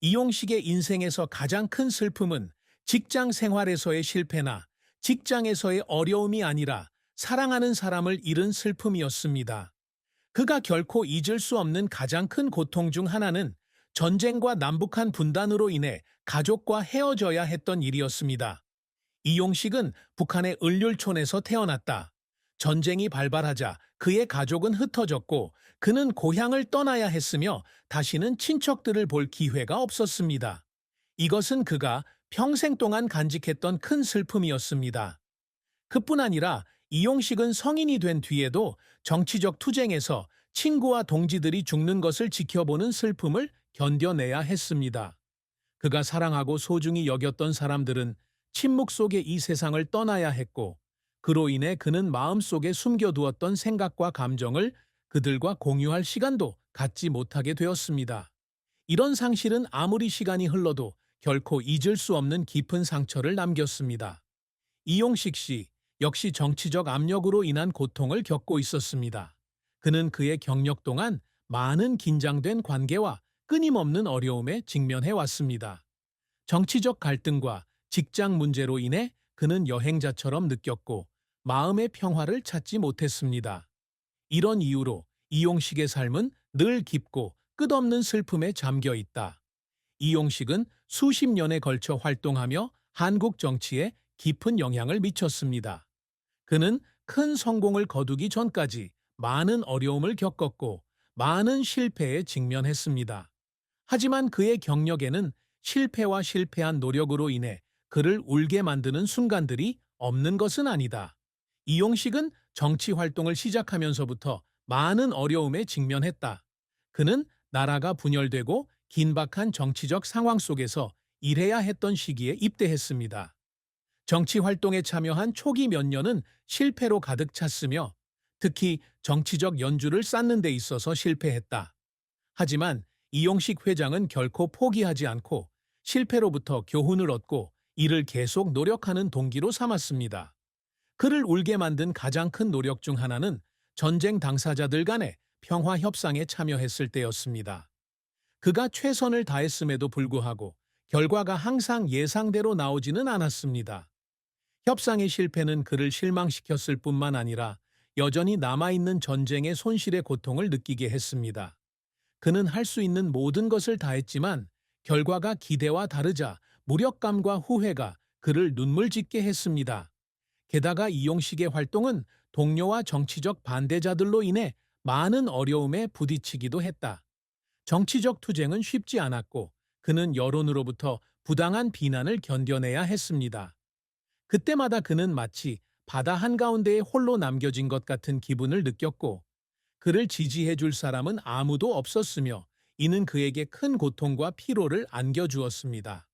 이용식의 인생에서 가장 큰 슬픔은 직장 생활에서의 실패나 직장에서의 어려움이 아니라 사랑하는 사람을 잃은 슬픔이었습니다. 그가 결코 잊을 수 없는 가장 큰 고통 중 하나는 전쟁과 남북한 분단으로 인해 가족과 헤어져야 했던 일이었습니다. 이용식은 북한의 을률촌에서 태어났다. 전쟁이 발발하자 그의 가족은 흩어졌고 그는 고향을 떠나야 했으며 다시는 친척들을 볼 기회가 없었습니다. 이것은 그가 평생 동안 간직했던 큰 슬픔이었습니다. 그뿐 아니라 이용식은 성인이 된 뒤에도 정치적 투쟁에서 친구와 동지들이 죽는 것을 지켜보는 슬픔을 견뎌내야 했습니다. 그가 사랑하고 소중히 여겼던 사람들은 침묵 속에 이 세상을 떠나야 했고, 그로 인해 그는 마음속에 숨겨두었던 생각과 감정을 그들과 공유할 시간도 갖지 못하게 되었습니다. 이런 상실은 아무리 시간이 흘러도 결코 잊을 수 없는 깊은 상처를 남겼습니다. 이용식 씨 역시 정치적 압력으로 인한 고통을 겪고 있었습니다. 그는 그의 경력 동안 많은 긴장된 관계와 끊임없는 어려움에 직면해 왔습니다. 정치적 갈등과 직장 문제로 인해 그는 여행자처럼 느꼈고 마음의 평화를 찾지 못했습니다. 이런 이유로 이용식의 삶은 늘 깊고 끝없는 슬픔에 잠겨 있다. 이용식은 수십 년에 걸쳐 활동하며 한국 정치에 깊은 영향을 미쳤습니다. 그는 큰 성공을 거두기 전까지 많은 어려움을 겪었고 많은 실패에 직면했습니다. 하지만 그의 경력에는 실패와 실패한 노력으로 인해 그를 울게 만드는 순간들이 없는 것은 아니다. 이용식은 정치 활동을 시작하면서부터 많은 어려움에 직면했다. 그는 나라가 분열되고 긴박한 정치적 상황 속에서 일해야 했던 시기에 입대했습니다. 정치 활동에 참여한 초기 몇 년은 실패로 가득 찼으며 특히 정치적 연주를 쌓는 데 있어서 실패했다. 하지만 이용식 회장은 결코 포기하지 않고 실패로부터 교훈을 얻고 이를 계속 노력하는 동기로 삼았습니다. 그를 울게 만든 가장 큰 노력 중 하나는 전쟁 당사자들 간의 평화 협상에 참여했을 때였습니다. 그가 최선을 다했음에도 불구하고 결과가 항상 예상대로 나오지는 않았습니다. 협상의 실패는 그를 실망시켰을 뿐만 아니라 여전히 남아있는 전쟁의 손실의 고통을 느끼게 했습니다. 그는 할 수 있는 모든 것을 다했지만 결과가 기대와 다르자 무력감과 후회가 그를 눈물 짓게 했습니다. 게다가 이용식의 활동은 동료와 정치적 반대자들로 인해 많은 어려움에 부딪히기도 했다. 정치적 투쟁은 쉽지 않았고 그는 여론으로부터 부당한 비난을 견뎌내야 했습니다. 그때마다 그는 마치 바다 한가운데에 홀로 남겨진 것 같은 기분을 느꼈고 그를 지지해 줄 사람은 아무도 없었으며 이는 그에게 큰 고통과 피로를 안겨주었습니다.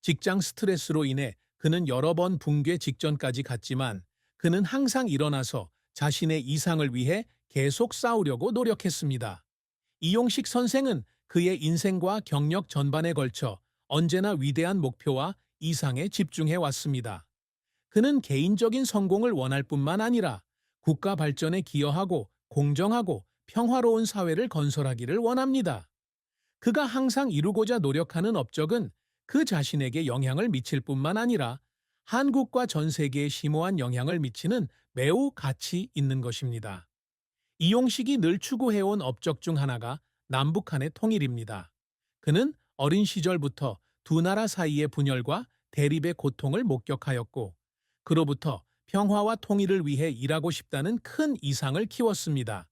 직장 스트레스로 인해 그는 여러 번 붕괴 직전까지 갔지만 그는 항상 일어나서 자신의 이상을 위해 계속 싸우려고 노력했습니다. 이용식 선생은 그의 인생과 경력 전반에 걸쳐 언제나 위대한 목표와 이상에 집중해 왔습니다. 그는 개인적인 성공을 원할 뿐만 아니라 국가 발전에 기여하고 공정하고 평화로운 사회를 건설하기를 원합니다. 그가 항상 이루고자 노력하는 업적은 그 자신에게 영향을 미칠 뿐만 아니라 한국과 전 세계에 심오한 영향을 미치는 매우 가치 있는 것입니다. 이용식이 늘 추구해온 업적 중 하나가 남북한의 통일입니다. 그는 어린 시절부터 두 나라 사이의 분열과 대립의 고통을 목격하였고 그로부터 평화와 통일을 위해 일하고 싶다는 큰 이상을 키웠습니다.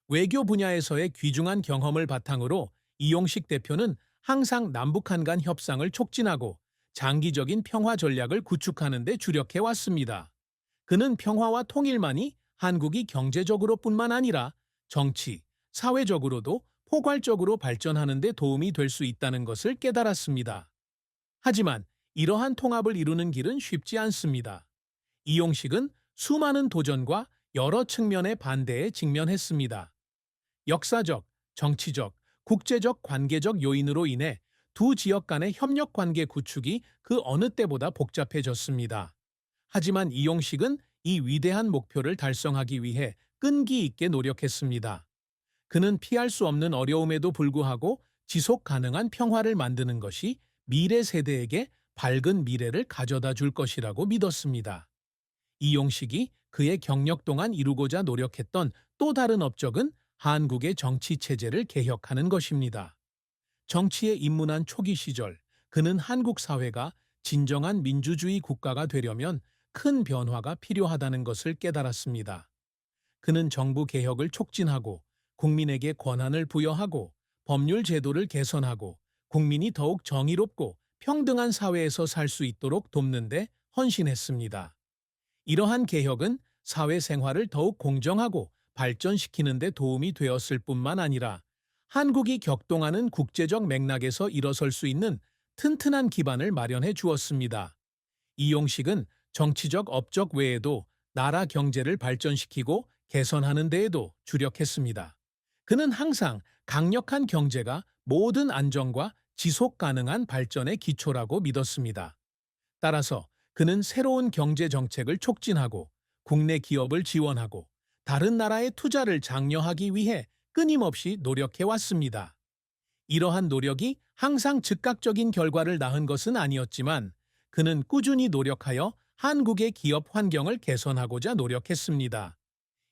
외교 분야에서의 귀중한 경험을 바탕으로 이용식 대표는 항상 남북한 간 협상을 촉진하고 장기적인 평화 전략을 구축하는 데 주력해 왔습니다. 그는 평화와 통일만이 한국이 경제적으로 뿐만 아니라 정치, 사회적으로도 포괄적으로 발전하는 데 도움이 될 수 있다는 것을 깨달았습니다. 하지만 이러한 통합을 이루는 길은 쉽지 않습니다. 이용식은 수많은 도전과 여러 측면의 반대에 직면했습니다. 역사적, 정치적, 국제적 관계적 요인으로 인해 두 지역 간의 협력 관계 구축이 그 어느 때보다 복잡해졌습니다. 하지만 이용식은 이 위대한 목표를 달성하기 위해 끈기 있게 노력했습니다. 그는 피할 수 없는 어려움에도 불구하고 지속 가능한 평화를 만드는 것이 미래 세대에게 밝은 미래를 가져다 줄 것이라고 믿었습니다. 이용식이 그의 경력 동안 이루고자 노력했던 또 다른 업적은 한국의 정치 체제를 개혁하는 것입니다. 정치에 입문한 초기 시절, 그는 한국 사회가 진정한 민주주의 국가가 되려면 큰 변화가 필요하다는 것을 깨달았습니다. 그는 정부 개혁을 촉진하고 국민에게 권한을 부여하고 법률 제도를 개선하고 국민이 더욱 정의롭고 평등한 사회에서 살 수 있도록 돕는 데 헌신했습니다. 이러한 개혁은 사회생활을 더욱 공정하고 발전시키는 데 도움이 되었을 뿐만 아니라 한국이 격동하는 국제적 맥락에서 일어설 수 있는 튼튼한 기반을 마련해 주었습니다. 이용식은 정치적 업적 외에도 나라 경제를 발전시키고 개선하는 데에도 주력했습니다. 그는 항상 강력한 경제가 모든 안정과 지속 가능한 발전의 기초라고 믿었습니다. 따라서 그는 새로운 경제 정책을 촉진하고 국내 기업을 지원하고 다른 나라의 투자를 장려하기 위해 끊임없이 노력해 왔습니다. 이러한 노력이 항상 즉각적인 결과를 낳은 것은 아니었지만 그는 꾸준히 노력하여 한국의 기업 환경을 개선하고자 노력했습니다.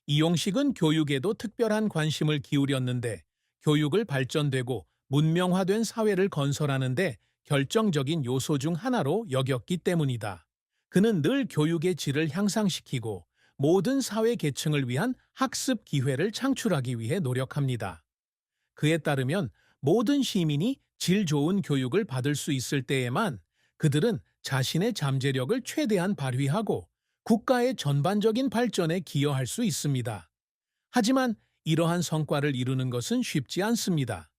이용식은 교육에도 특별한 관심을 기울였는데 교육을 발전되고 문명화된 사회를 건설하는 데 결정적인 요소 중 하나로 여겼기 때문이다. 그는 늘 교육의 질을 향상시키고 모든 사회 계층을 위한 학습 기회를 창출하기 위해 노력합니다. 그에 따르면 모든 시민이 질 좋은 교육을 받을 수 있을 때에만 그들은 자신의 잠재력을 최대한 발휘하고 국가의 전반적인 발전에 기여할 수 있습니다. 하지만 이러한 성과를 이루는 것은 쉽지 않습니다.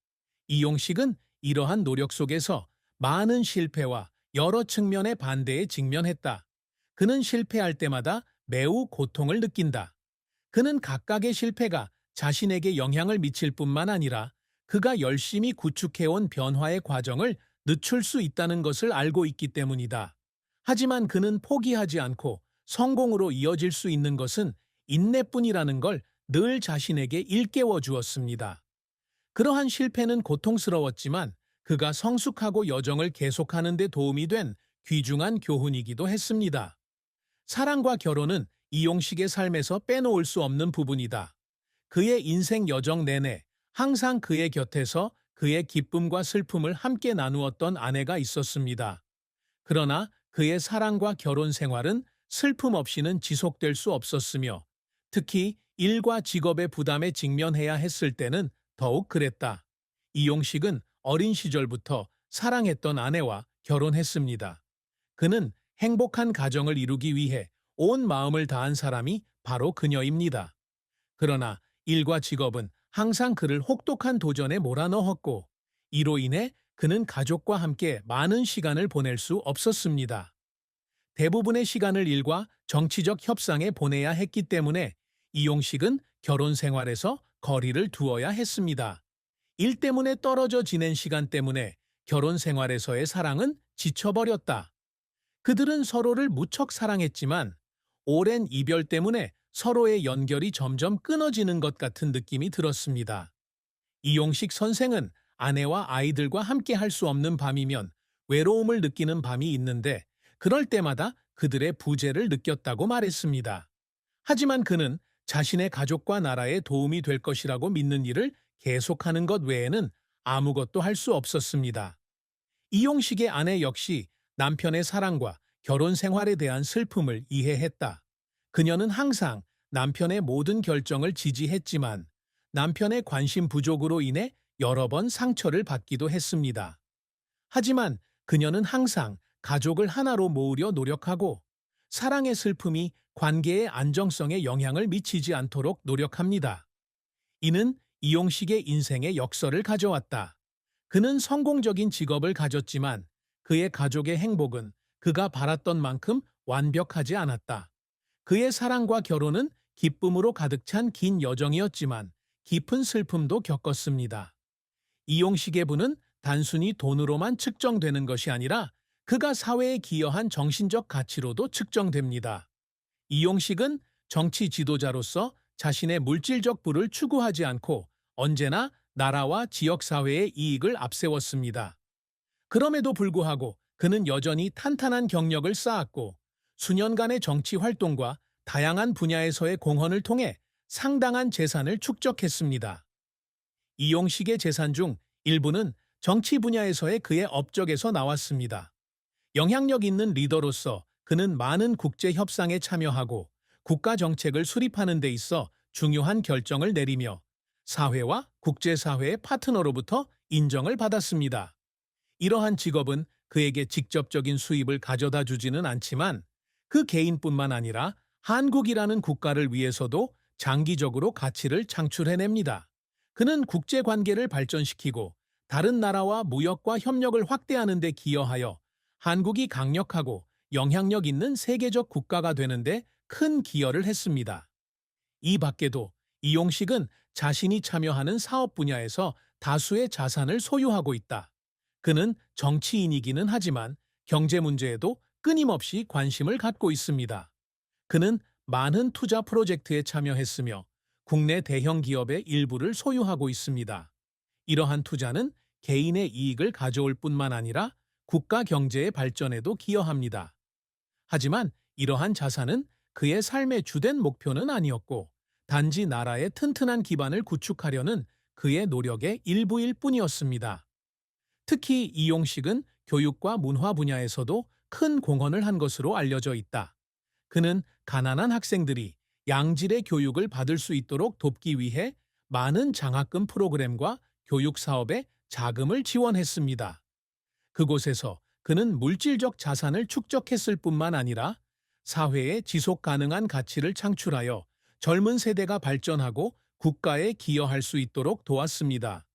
이용식은 이러한 노력 속에서 많은 실패와 여러 측면의 반대에 직면했다. 그는 실패할 때마다 매우 고통을 느낀다. 그는 각각의 실패가 자신에게 영향을 미칠 뿐만 아니라 그가 열심히 구축해온 변화의 과정을 늦출 수 있다는 것을 알고 있기 때문이다. 하지만 그는 포기하지 않고 성공으로 이어질 수 있는 것은 인내뿐이라는 걸 늘 자신에게 일깨워 주었습니다. 그러한 실패는 고통스러웠지만 그가 성숙하고 여정을 계속하는 데 도움이 된 귀중한 교훈이기도 했습니다. 사랑과 결혼은 이용식의 삶에서 빼놓을 수 없는 부분이다. 그의 인생 여정 내내 항상 그의 곁에서 그의 기쁨과 슬픔을 함께 나누었던 아내가 있었습니다. 그러나 그의 사랑과 결혼 생활은 슬픔 없이는 지속될 수 없었으며 특히 일과 직업의 부담에 직면해야 했을 때는 더욱 그랬다. 이용식은 어린 시절부터 사랑했던 아내와 결혼했습니다. 그는 행복한 가정을 이루기 위해 온 마음을 다한 사람이 바로 그녀입니다. 그러나 일과 직업은 항상 그를 혹독한 도전에 몰아넣었고 이로 인해 그는 가족과 함께 많은 시간을 보낼 수 없었습니다. 대부분의 시간을 일과 정치적 협상에 보내야 했기 때문에 이용식은 결혼 생활에서 거리를 두어야 했습니다. 일 때문에 떨어져 지낸 시간 때문에 결혼 생활에서의 사랑은 지쳐버렸다. 그들은 서로를 무척 사랑했지만 오랜 이별 때문에 서로의 연결이 점점 끊어지는 것 같은 느낌이 들었습니다. 이용식 선생은 아내와 아이들과 함께 할 수 없는 밤이면 외로움을 느끼는 밤이 있는데 그럴 때마다 그들의 부재를 느꼈다고 말했습니다. 하지만 그는 자신의 가족과 나라에 도움이 될 것이라고 믿는 일을 계속하는 것 외에는 아무것도 할 수 없었습니다. 이용식의 아내 역시 남편의 사랑과 결혼 생활에 대한 슬픔을 이해했다. 그녀는 항상 남편의 모든 결정을 지지했지만 남편의 관심 부족으로 인해 여러 번 상처를 받기도 했습니다. 하지만 그녀는 항상 가족을 하나로 모으려 노력하고 사랑의 슬픔이 관계의 안정성에 영향을 미치지 않도록 노력합니다. 이는 이용식의 인생의 역설을 가져왔다. 그는 성공적인 직업을 가졌지만 그의 가족의 행복은 그가 바랐던 만큼 완벽하지 않았다. 그의 사랑과 결혼은 기쁨으로 가득 찬 긴 여정이었지만 깊은 슬픔도 겪었습니다. 이용식의 부는 단순히 돈으로만 측정되는 것이 아니라 그가 사회에 기여한 정신적 가치로도 측정됩니다. 이용식은 정치 지도자로서 자신의 물질적 부를 추구하지 않고 언제나 나라와 지역사회의 이익을 앞세웠습니다. 그럼에도 불구하고 그는 여전히 탄탄한 경력을 쌓았고 수년간의 정치 활동과 다양한 분야에서의 공헌을 통해 상당한 재산을 축적했습니다. 이용식의 재산 중 일부는 정치 분야에서의 그의 업적에서 나왔습니다. 영향력 있는 리더로서 그는 많은 국제 협상에 참여하고 국가 정책을 수립하는 데 있어 중요한 결정을 내리며 사회와 국제사회의 파트너로부터 인정을 받았습니다. 이러한 직업은 그에게 직접적인 수입을 가져다 주지는 않지만 그 개인뿐만 아니라 한국이라는 국가를 위해서도 장기적으로 가치를 창출해냅니다. 그는 국제관계를 발전시키고 다른 나라와 무역과 협력을 확대하는 데 기여하여 한국이 강력하고 영향력 있는 세계적 국가가 되는데 큰 기여를 했습니다. 이 밖에도 이용식은 자신이 참여하는 사업 분야에서 다수의 자산을 소유하고 있다. 그는 정치인이기는 하지만 경제 문제에도 끊임없이 관심을 갖고 있습니다. 그는 많은 투자 프로젝트에 참여했으며 국내 대형 기업의 일부를 소유하고 있습니다. 이러한 투자는 개인의 이익을 가져올 뿐만 아니라 국가 경제의 발전에도 기여합니다. 하지만 이러한 자산은 그의 삶의 주된 목표는 아니었고 단지 나라의 튼튼한 기반을 구축하려는 그의 노력의 일부일 뿐이었습니다. 특히 이용식은 교육과 문화 분야에서도 큰 공헌을 한 것으로 알려져 있다. 그는 가난한 학생들이 양질의 교육을 받을 수 있도록 돕기 위해 많은 장학금 프로그램과 교육 사업에 자금을 지원했습니다. 그곳에서 그는 물질적 자산을 축적했을 뿐만 아니라 사회에 지속 가능한 가치를 창출하여 젊은 세대가 발전하고 국가에 기여할 수 있도록 도왔습니다.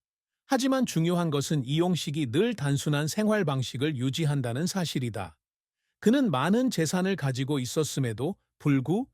하지만 중요한 것은 이용식이 늘 단순한 생활 방식을 유지한다는 사실이다. 그는 많은 재산을 가지고 있었음에도 불구